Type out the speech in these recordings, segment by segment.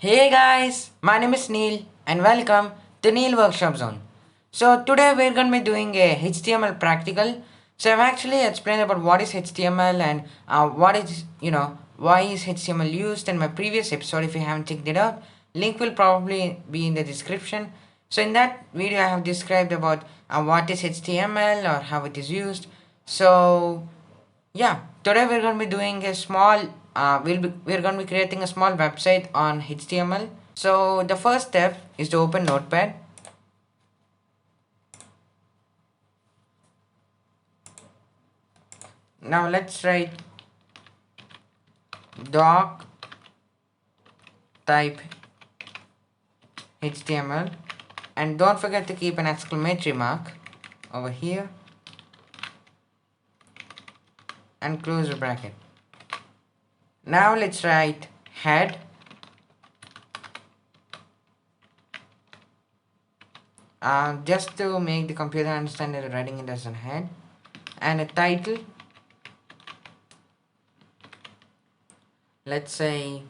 Hey guys, my name is Neel and welcome to Neel Workshop Zone. So today we're going to be doing a HTML practical. So I've actually explained about what is HTML and why is HTML used in my previous episode. If you haven't checked it out, link will probably be in the description. So in that video I have described about what is HTML or how it is used. So yeah, today we're going to be doing a small, we're going to be creating a small website on HTML. So the first step is to open Notepad. Now let's write doc type HTML and don't forget to keep an exclamation mark over here and close the bracket. Now let's write head just to make the computer understand that we're writing it as a head, and a title. Let's say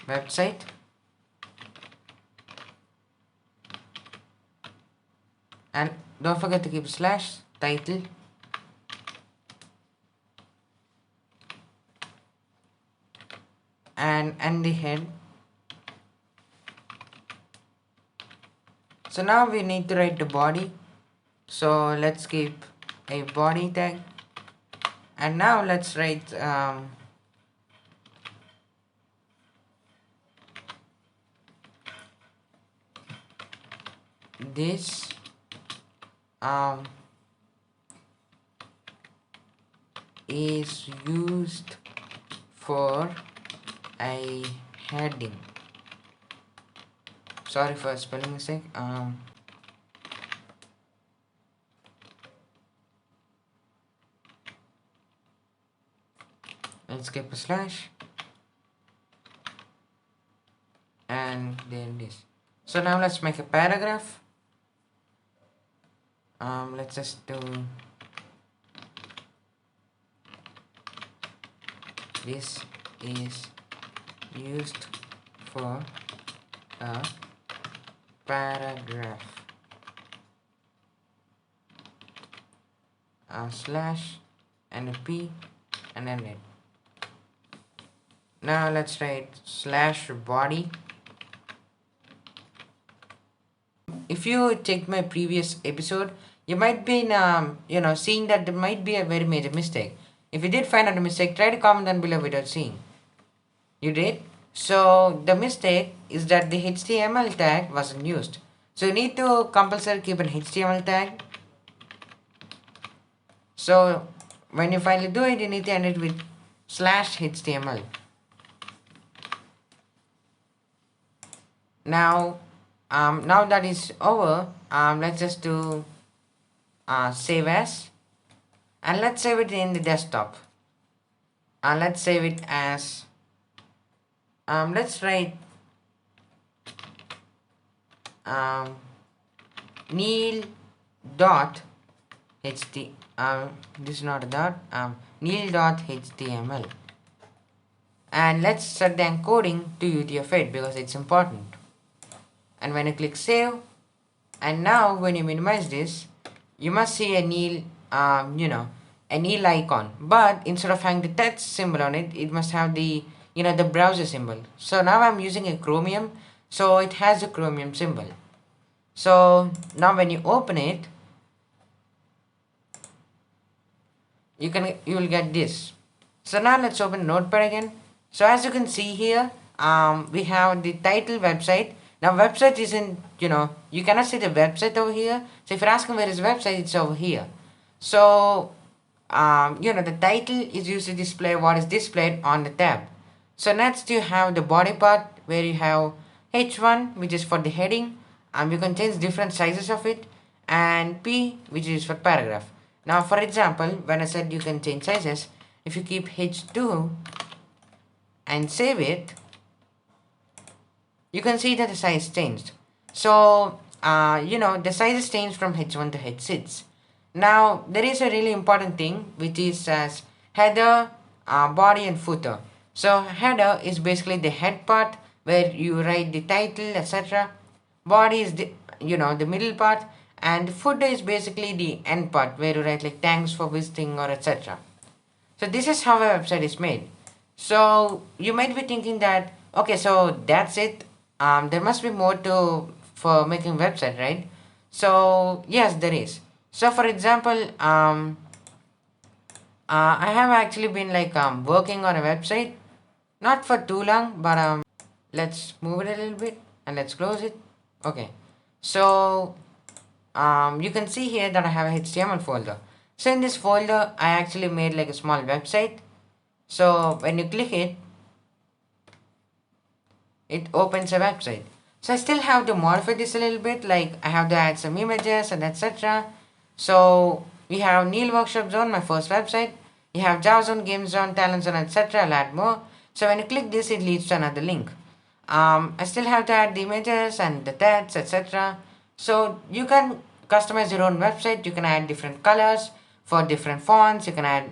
website, and don't forget to keep slash title, and the head. So now we need to write the body, so let's keep a body tag, and now let's write this is used for a heading. Sorry for spelling mistake. Let's keep a slash, and there it is. So now let's make a paragraph. Let's just do this is used for a paragraph, a slash and a p and then it. Now let's write slash body. If you checked my previous episode, you might be seeing that there might be a very major mistake. If you did find out a mistake, try to comment down below without seeing. You did? So the mistake is that the HTML tag wasn't used. So you need to compulsory keep an HTML tag. So when you finally do it, you need to end it with slash HTML. Now that is over, let's just do save as, and let's save it in the desktop. And let's save it as let's write Neel dot ht this is not a dot, Neel dot html, and let's set the encoding to UTF-8 because it's important. And when you click save, and now when you minimize this, you must see a Neel a Neel icon, but instead of having the text symbol on it, it must have the the browser symbol. So now I'm using a Chromium, so it has a Chromium symbol. So now when you open it, you will get this. So now let's open Notepad again. So as you can see here, we have the title website. Now website isn't, you cannot see the website over here. So if you're asking where is the website, it's over here. So the title is used to display what is displayed on the tab. So next you have the body part where you have H1, which is for the heading, and you can change different sizes of it, and P, which is for paragraph. Now for example, when I said you can change sizes, if you keep H2 and save it, you can see that the size changed. So the sizes changed from H1 to H6. Now there is a really important thing which is as header, body and footer. So header is basically the head part where you write the title, etc. Body is the, the middle part, and footer is basically the end part where you write like thanks for visiting or etc. So this is how a website is made. So you might be thinking that okay, so that's it. There must be more to for making website, right? So yes, there is. So for example, I have actually been like working on a website, not for too long, but let's move it a little bit and let's close it. Okay, so you can see here that I have a HTML folder. So in this folder, I actually made like a small website. So when you click it, it opens a website. So I still have to modify this a little bit, like I have to add some images and etc. So we have Neel Workshop Zone, my first website. You have Java Zone, Game Zone, Talent Zone, etc. I'll add more. So when you click this, it leads to another link. I still have to add the images and the text, etc. So you can customize your own website. You can add different colors for different fonts. You can add,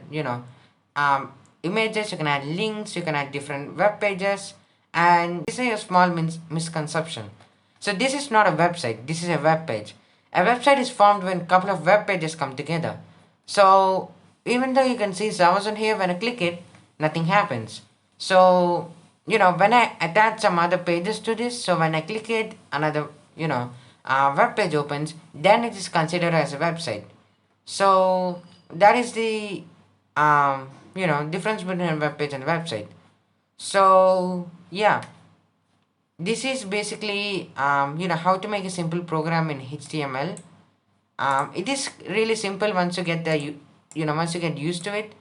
images. You can add links. You can add different web pages. And this is a small misconception. So this is not a website. This is a web page. A website is formed when a couple of web pages come together. So even though you can see Amazon here, when I click it, nothing happens. So when I attach some other pages to this, so when I click it, another web page opens, then it is considered as a website. So that is the difference between a web page and a website. So yeah, this is basically how to make a simple program in HTML. It is really simple once you get once you get used to it.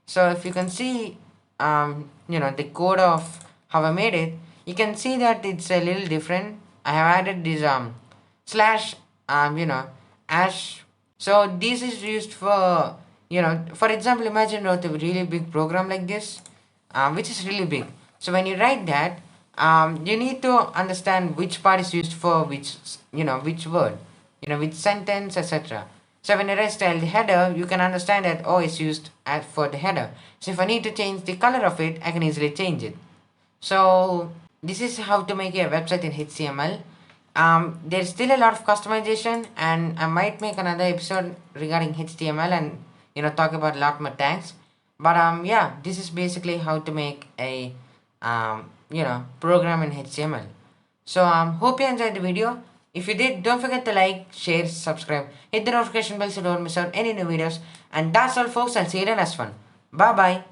So if you can see the code of how I made it, you can see that it's a little different. I have added this slash ash. So this is used for for example, imagine wrote a really big program like this, which is really big. So when you write that, you need to understand which part is used for which word, which sentence, etc. So when you write style the header, you can understand that it's used for the header. So if I need to change the color of it, I can easily change it. So this is how to make a website in HTML. There's still a lot of customization, and I might make another episode regarding HTML and talk about a lot more tags. But yeah, this is basically how to make a program in HTML. So hope you enjoyed the video. If you did, don't forget to like, share, subscribe, hit the notification bell so don't miss out any new videos. And that's all folks, I'll see you in the next one. Bye bye.